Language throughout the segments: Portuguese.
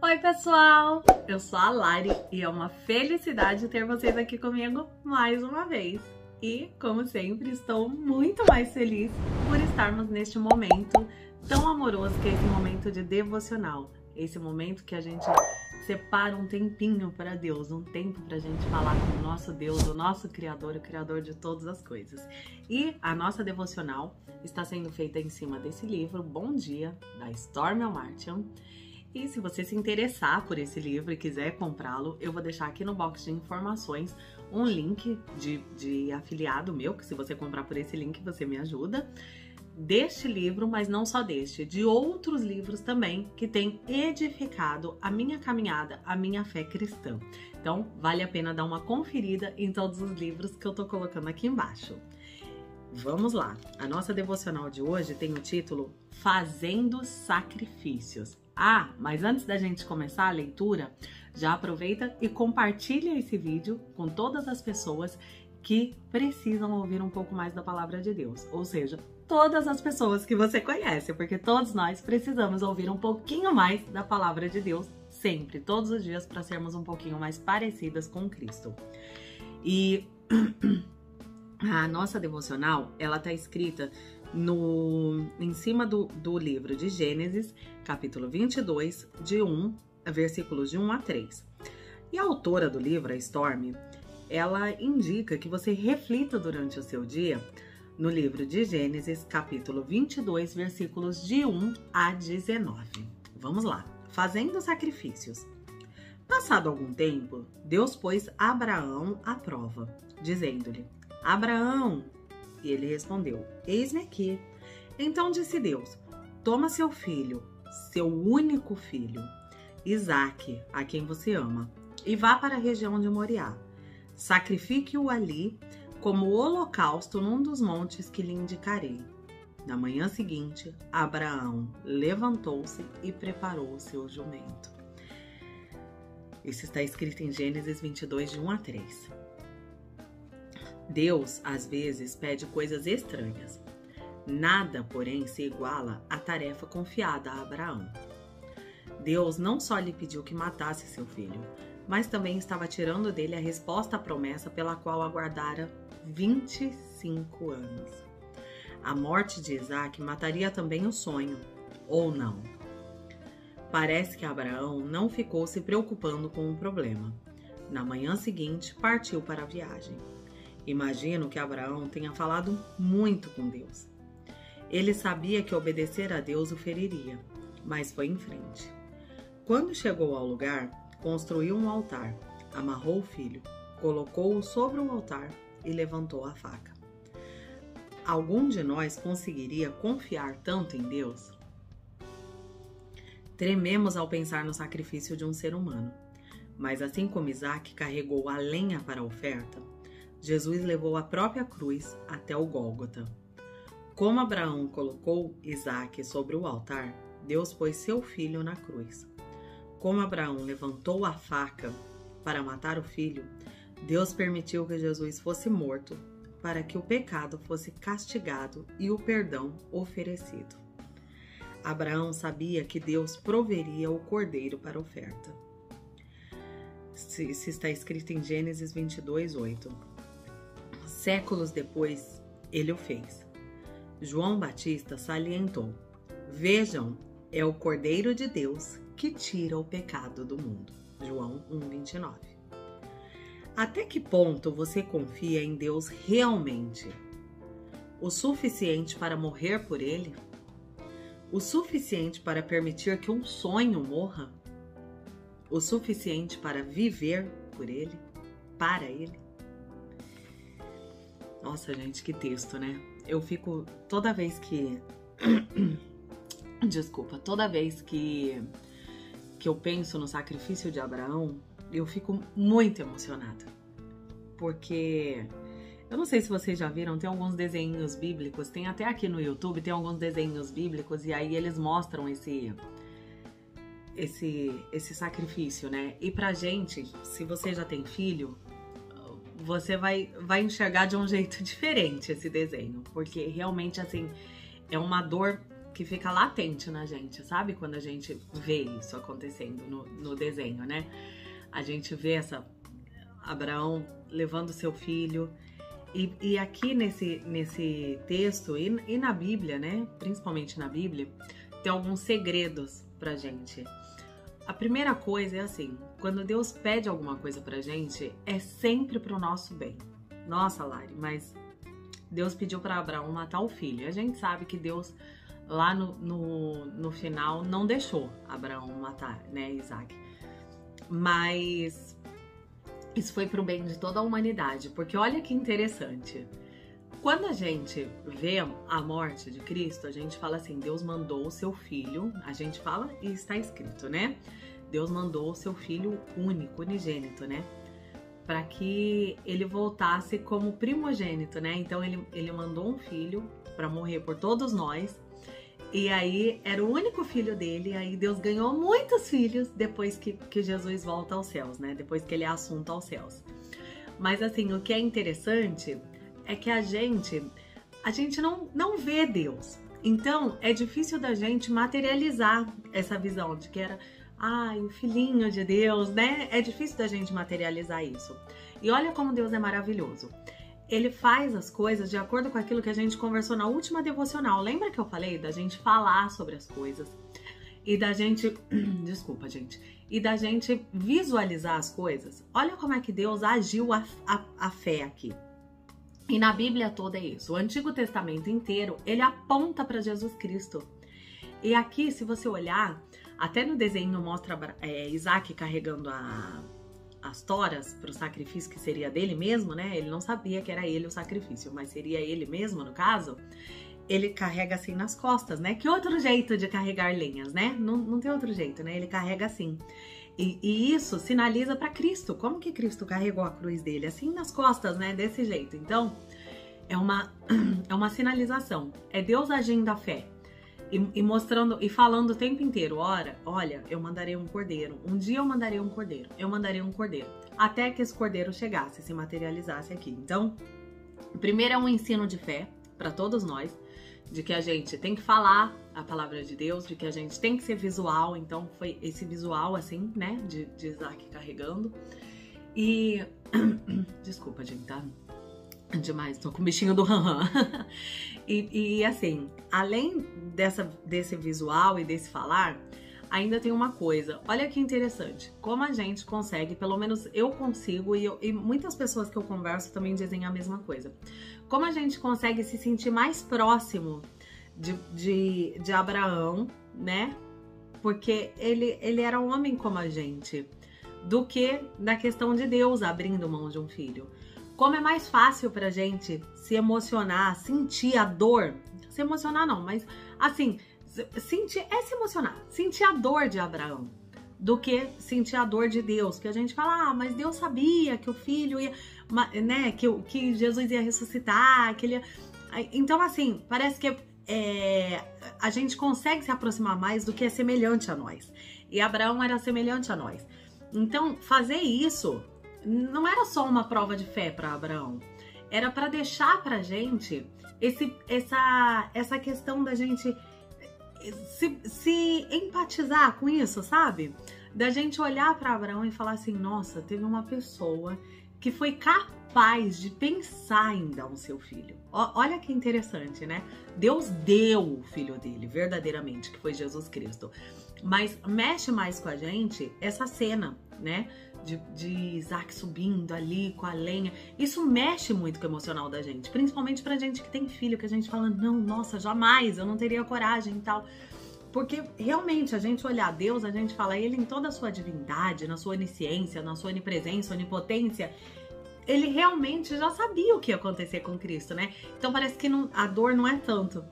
Oi pessoal, eu sou a Lari e é uma felicidade ter vocês aqui comigo mais uma vez. E, como sempre, estou muito mais feliz por estarmos neste momento tão amoroso que é esse momento de devocional. Esse momento que a gente separa um tempinho para Deus, um tempo para a gente falar com o nosso Deus, o nosso Criador, o Criador de todas as coisas. E a nossa devocional está sendo feita em cima desse livro, Bom Dia, da Stormy Martin. E se você se interessar por esse livro e quiser comprá-lo, eu vou deixar aqui no box de informações um link de afiliado meu, que se você comprar por esse link você me ajuda, deste livro, mas não só deste, de outros livros também que têm edificado a minha caminhada, a minha fé cristã. Então, vale a pena dar uma conferida em todos os livros que eu tô colocando aqui embaixo. Vamos lá! A nossa devocional de hoje tem o título Fazendo Sacrifícios. Ah, mas antes da gente começar a leitura, já aproveita e compartilha esse vídeo com todas as pessoas que precisam ouvir um pouco mais da palavra de Deus. Ou seja, todas as pessoas que você conhece, porque todos nós precisamos ouvir um pouquinho mais da palavra de Deus sempre, todos os dias, para sermos um pouquinho mais parecidas com Cristo. E a nossa devocional, ela tá escrita em cima do livro de Gênesis, capítulo 22, versículos de 1 a 3. E a autora do livro, a Stormy, ela indica que você reflita durante o seu dia no livro de Gênesis, capítulo 22, versículos de 1 a 19. Vamos lá. Fazendo sacrifícios. Passado algum tempo, Deus pôs Abraão à prova, dizendo-lhe: Abraão! E ele respondeu: Eis-me aqui. Então disse Deus: Toma seu filho, seu único filho, Isaque, a quem você ama, e vá para a região de Moriá. Sacrifique-o ali como holocausto num dos montes que lhe indicarei. Na manhã seguinte, Abraão levantou-se e preparou o seu jumento. Isso está escrito em Gênesis 22, de 1 a 3. Deus, às vezes, pede coisas estranhas. Nada, porém, se iguala à tarefa confiada a Abraão. Deus não só lhe pediu que matasse seu filho, mas também estava tirando dele a resposta à promessa pela qual aguardara 25 anos. A morte de Isaque mataria também o sonho, ou não? Parece que Abraão não ficou se preocupando com o problema. Na manhã seguinte, partiu para a viagem. Imagino que Abraão tenha falado muito com Deus. Ele sabia que obedecer a Deus o feriria, mas foi em frente. Quando chegou ao lugar, construiu um altar, amarrou o filho, colocou-o sobre o altar e levantou a faca. Algum de nós conseguiria confiar tanto em Deus? Trememos ao pensar no sacrifício de um ser humano, mas assim como Isaque carregou a lenha para a oferta, Jesus levou a própria cruz até o Gólgota. Como Abraão colocou Isaque sobre o altar, Deus pôs seu filho na cruz. Como Abraão levantou a faca para matar o filho, Deus permitiu que Jesus fosse morto para que o pecado fosse castigado e o perdão oferecido. Abraão sabia que Deus proveria o cordeiro para a oferta. Isso está escrito em Gênesis 22, 8. Séculos depois, ele o fez. João Batista salientou: Vejam, é o Cordeiro de Deus que tira o pecado do mundo. João 1:29. Até que ponto você confia em Deus realmente? O suficiente para morrer por ele? O suficiente para permitir que um sonho morra? O suficiente para viver por ele? Para ele? Nossa, gente, que texto, né? Eu fico toda vez que... Desculpa, toda vez que eu penso no sacrifício de Abraão, eu fico muito emocionada. Porque, eu não sei se vocês já viram, tem alguns desenhos bíblicos, tem até aqui no YouTube, tem alguns desenhos bíblicos, e aí eles mostram esse sacrifício, né? E pra gente, se você já tem filho, você vai enxergar de um jeito diferente esse desenho, porque realmente, assim, é uma dor que fica latente na gente, sabe? Quando a gente vê isso acontecendo no desenho, né? A gente vê Abraão levando seu filho. E aqui nesse texto e na Bíblia, né? Principalmente na Bíblia, tem alguns segredos pra gente. A primeira coisa é assim, quando Deus pede alguma coisa pra gente, é sempre pro nosso bem. Nossa, Lari, mas Deus pediu para Abraão matar o filho. A gente sabe que Deus, lá no final, não deixou Abraão matar, né, Isaac. Mas isso foi pro bem de toda a humanidade, porque olha que interessante. Quando a gente vê a morte de Cristo, a gente fala assim, Deus mandou o seu filho, a gente fala e está escrito, né? Deus mandou o seu filho único, unigênito, né? Para que ele voltasse como primogênito, né? Então ele mandou um filho para morrer por todos nós. E aí era o único filho dele, e aí Deus ganhou muitos filhos depois que Jesus volta aos céus, né? Depois que ele é assunto aos céus. Mas assim, o que é interessante é que a gente não vê Deus. Então é difícil da gente materializar essa visão de que era o filhinho de Deus, né? É difícil da gente materializar isso. E olha como Deus é maravilhoso. Ele faz as coisas de acordo com aquilo que a gente conversou na última devocional. Lembra que eu falei da gente falar sobre as coisas e da gente... Desculpa, gente. E da gente visualizar as coisas? Olha como é que Deus agiu a fé aqui. E na Bíblia toda é isso. O Antigo Testamento inteiro, ele aponta para Jesus Cristo. E aqui, se você olhar, até no desenho mostra Isaac carregando as toras para o sacrifício que seria dele mesmo, né? Ele não sabia que era ele o sacrifício, mas seria ele mesmo, no caso. Ele carrega assim nas costas, né? Que outro jeito de carregar lenhas, né? Não tem outro jeito, né? Ele carrega assim. E isso sinaliza para Cristo. Como que Cristo carregou a cruz dele? Assim nas costas, né? Desse jeito. Então, é uma sinalização. É Deus agindo a fé. E mostrando e falando o tempo inteiro, olha, eu mandarei um cordeiro. Um dia eu mandarei um cordeiro. Eu mandarei um cordeiro. Até que esse cordeiro chegasse, se materializasse aqui. Então, primeiro é um ensino de fé para todos nós, de que a gente tem que falar a palavra de Deus, de que a gente tem que ser visual. Então, foi esse visual, assim, né, de Isaac carregando. E... Desculpa, gente, tá? Demais, tô com o bichinho do ranram. E assim, além desse visual e desse falar, ainda tem uma coisa. Olha que interessante, como a gente consegue, pelo menos eu consigo, e muitas pessoas que eu converso também dizem a mesma coisa. Como a gente consegue se sentir mais próximo de Abraão, né? Porque ele era um homem como a gente, do que na questão de Deus abrindo mão de um filho. Como é mais fácil pra gente se emocionar, sentir a dor, se emocionar não, mas assim, se emocionar, sentir a dor de Abraão, do que sentir a dor de Deus, que a gente fala, mas Deus sabia que o filho ia, né, que Jesus ia ressuscitar, que ele ia... Então assim, parece que a gente consegue se aproximar mais do que é semelhante a nós, e Abraão era semelhante a nós. Então fazer isso não era só uma prova de fé para Abraão, era para deixar pra gente essa questão da gente se empatizar com isso, sabe? Da gente olhar para Abraão e falar assim, nossa, teve uma pessoa que foi capaz de pensar em dar um seu filho. Olha que interessante, né? Deus deu o filho dele, verdadeiramente, que foi Jesus Cristo. Mas mexe mais com a gente essa cena, né? De Isaac subindo ali com a lenha. Isso mexe muito com o emocional da gente. Principalmente pra gente que tem filho, que a gente fala, não, nossa, jamais, eu não teria coragem e tal. Porque realmente a gente olhar Deus, a gente fala ele em toda a sua divindade, na sua onisciência, na sua onipresença, onipotência. Ele realmente já sabia o que ia acontecer com Cristo, né? Então parece que a dor não é tanto.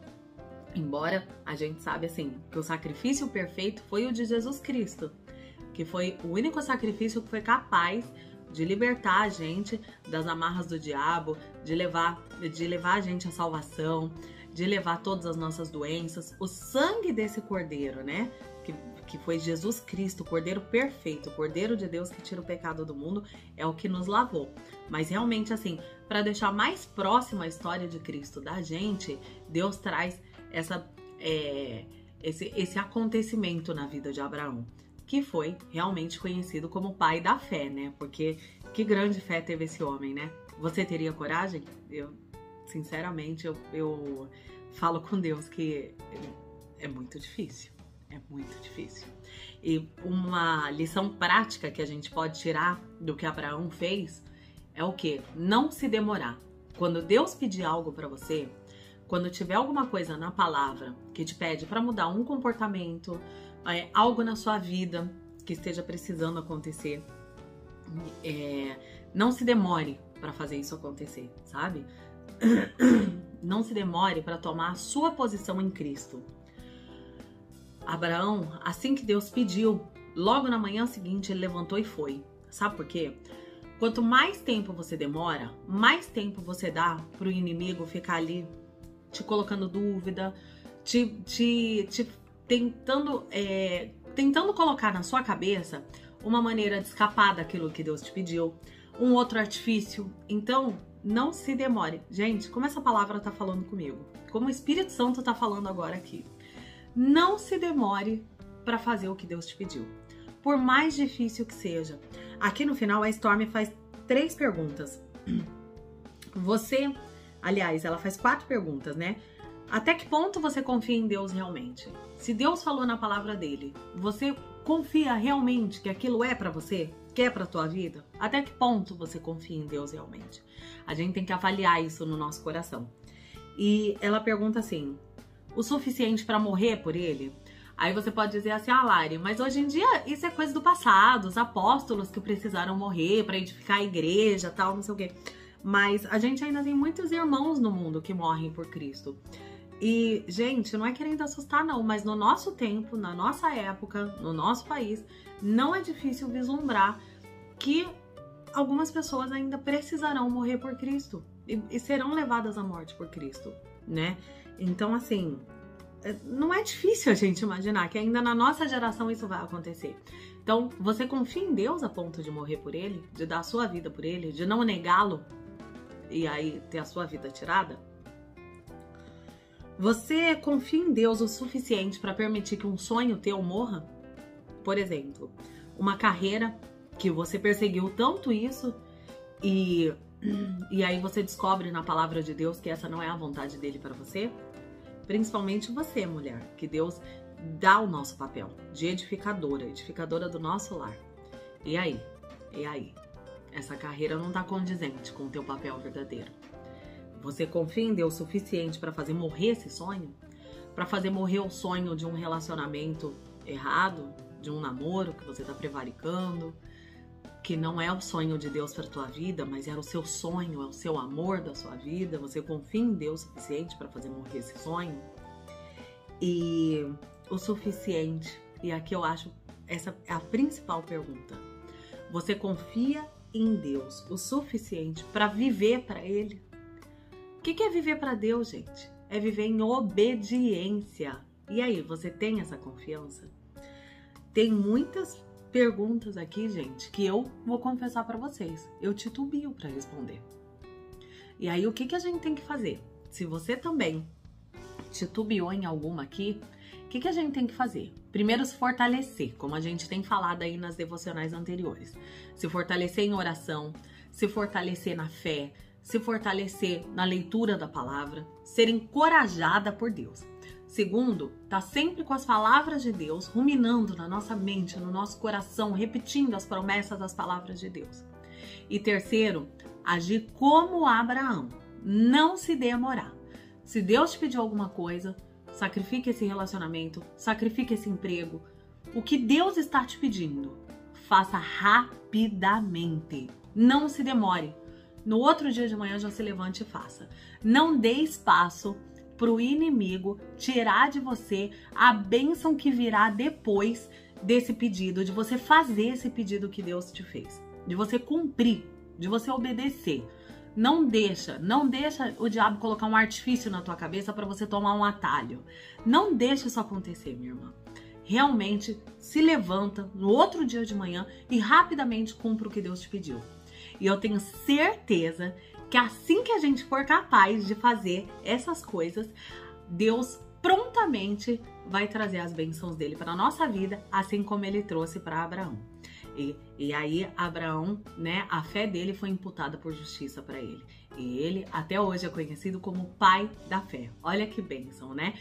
Embora a gente sabe assim, que o sacrifício perfeito foi o de Jesus Cristo, que foi o único sacrifício que foi capaz de libertar a gente das amarras do diabo, de levar a gente à salvação, de levar todas as nossas doenças. O sangue desse cordeiro, né? Que foi Jesus Cristo, o cordeiro perfeito, o cordeiro de Deus que tira o pecado do mundo, é o que nos lavou. Mas realmente assim, para deixar mais próxima a história de Cristo da gente, Deus traz esse acontecimento na vida de Abraão, que foi realmente conhecido como pai da fé, né? Porque que grande fé teve esse homem, né? Você teria coragem? Eu, sinceramente, eu falo com Deus que é muito difícil. É muito difícil. E uma lição prática que a gente pode tirar do que Abraão fez é o quê? Não se demorar. Quando Deus pedir algo para você, quando tiver alguma coisa na palavra que te pede para mudar um comportamento, algo na sua vida que esteja precisando acontecer, não se demore para fazer isso acontecer, sabe? Não se demore para tomar a sua posição em Cristo. Abraão, assim que Deus pediu, logo na manhã seguinte ele levantou e foi. Sabe por quê? Quanto mais tempo você demora, mais tempo você dá pro inimigo ficar ali te colocando dúvida, tentando colocar na sua cabeça uma maneira de escapar daquilo que Deus te pediu, um outro artifício. Então, não se demore. Gente, como essa palavra tá falando comigo, como o Espírito Santo tá falando agora aqui. Não se demore para fazer o que Deus te pediu, por mais difícil que seja. Aqui no final a Stormy faz 3 perguntas. Ela faz 4 perguntas, né? Até que ponto você confia em Deus realmente? Se Deus falou na palavra dele, você confia realmente que aquilo é para você? Que é pra tua vida? Até que ponto você confia em Deus realmente? A gente tem que avaliar isso no nosso coração. E ela pergunta assim: o suficiente para morrer por ele? Aí você pode dizer assim: Lari, mas hoje em dia isso é coisa do passado, os apóstolos que precisaram morrer para edificar a igreja, tal, não sei o quê. Mas a gente ainda tem muitos irmãos no mundo que morrem por Cristo. E, gente, não é querendo assustar não, mas no nosso tempo, na nossa época, no nosso país, não é difícil vislumbrar que algumas pessoas ainda precisarão morrer por Cristo e serão levadas à morte por Cristo, né? Então, assim, não é difícil a gente imaginar que ainda na nossa geração isso vai acontecer. Então, você confia em Deus a ponto de morrer por Ele, de dar a sua vida por Ele, de não negá-lo e aí ter a sua vida tirada? Você confia em Deus o suficiente para permitir que um sonho teu morra? Por exemplo, uma carreira que você perseguiu tanto isso e aí você descobre na palavra de Deus que essa não é a vontade dele para você? Principalmente você, mulher, que Deus dá o nosso papel de edificadora do nosso lar. E aí? Essa carreira não tá condizente com o teu papel verdadeiro. Você confia em Deus o suficiente para fazer morrer esse sonho? Para fazer morrer o sonho de um relacionamento errado, de um namoro que você tá prevaricando, que não é o sonho de Deus para tua vida, mas era o seu sonho, é o seu amor da sua vida? Você confia em Deus o suficiente para fazer morrer esse sonho? E o suficiente, e aqui eu acho essa é a principal pergunta. Você confia em Deus o suficiente para viver para Ele? O que é viver para Deus, gente? É viver em obediência. E aí, você tem essa confiança? Tem muitas perguntas aqui, gente, que eu vou confessar para vocês. Eu titubio para responder. E aí, o que a gente tem que fazer? Se você também titubeou em alguma aqui, o que a gente tem que fazer? Primeiro, se fortalecer, como a gente tem falado aí nas devocionais anteriores. Se fortalecer em oração, se fortalecer na fé, se fortalecer na leitura da palavra, ser encorajada por Deus. Segundo, tá sempre com as palavras de Deus, ruminando na nossa mente, no nosso coração, repetindo as promessas das palavras de Deus. E terceiro, agir como Abraão, não se demorar. Se Deus te pediu alguma coisa, sacrifique esse relacionamento, sacrifique esse emprego. O que Deus está te pedindo, faça rapidamente. Não se demore. No outro dia de manhã já se levante e faça. Não dê espaço para o inimigo tirar de você a bênção que virá depois desse pedido, de você fazer esse pedido que Deus te fez, de você cumprir, de você obedecer. Não deixa o diabo colocar um artifício na tua cabeça para você tomar um atalho. Não deixa isso acontecer, minha irmã. Realmente se levanta no outro dia de manhã e rapidamente cumpra o que Deus te pediu. E eu tenho certeza que assim que a gente for capaz de fazer essas coisas, Deus prontamente vai trazer as bênçãos dele para a nossa vida, assim como ele trouxe para Abraão. E aí, Abraão, né, a fé dele foi imputada por justiça para ele. E ele, até hoje, é conhecido como pai da fé. Olha que bênção, né?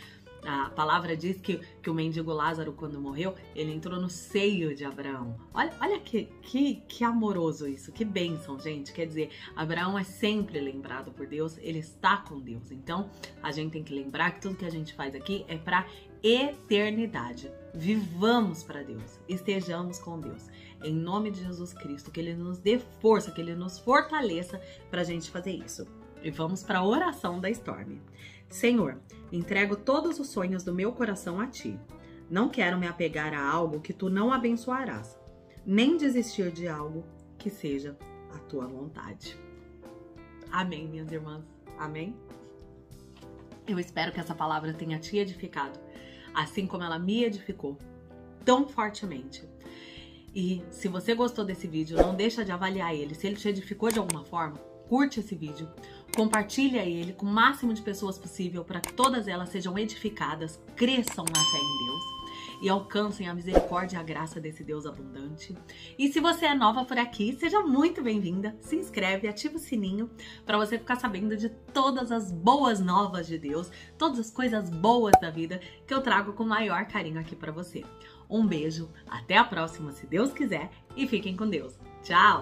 A palavra diz que o mendigo Lázaro, quando morreu, ele entrou no seio de Abraão. Olha que amoroso isso, que bênção, gente. Quer dizer, Abraão é sempre lembrado por Deus, ele está com Deus. Então, a gente tem que lembrar que tudo que a gente faz aqui é para eternidade. Vivamos para Deus, estejamos com Deus. Em nome de Jesus Cristo, que Ele nos dê força, que Ele nos fortaleça para a gente fazer isso. E vamos para a oração da Stormy. Senhor, entrego todos os sonhos do meu coração a Ti. Não quero me apegar a algo que Tu não abençoarás, nem desistir de algo que seja a Tua vontade. Amém, minhas irmãs. Amém? Eu espero que essa palavra tenha te edificado, assim como ela me edificou tão fortemente. E se você gostou desse vídeo, não deixa de avaliar ele. Se ele te edificou de alguma forma, curte esse vídeo, compartilha ele com o máximo de pessoas possível para que todas elas sejam edificadas, cresçam na fé em Deus e alcancem a misericórdia e a graça desse Deus abundante. E se você é nova por aqui, seja muito bem-vinda, se inscreve, ativa o sininho para você ficar sabendo de todas as boas novas de Deus, todas as coisas boas da vida que eu trago com o maior carinho aqui para você. Um beijo, até a próxima, se Deus quiser, e fiquem com Deus. Tchau!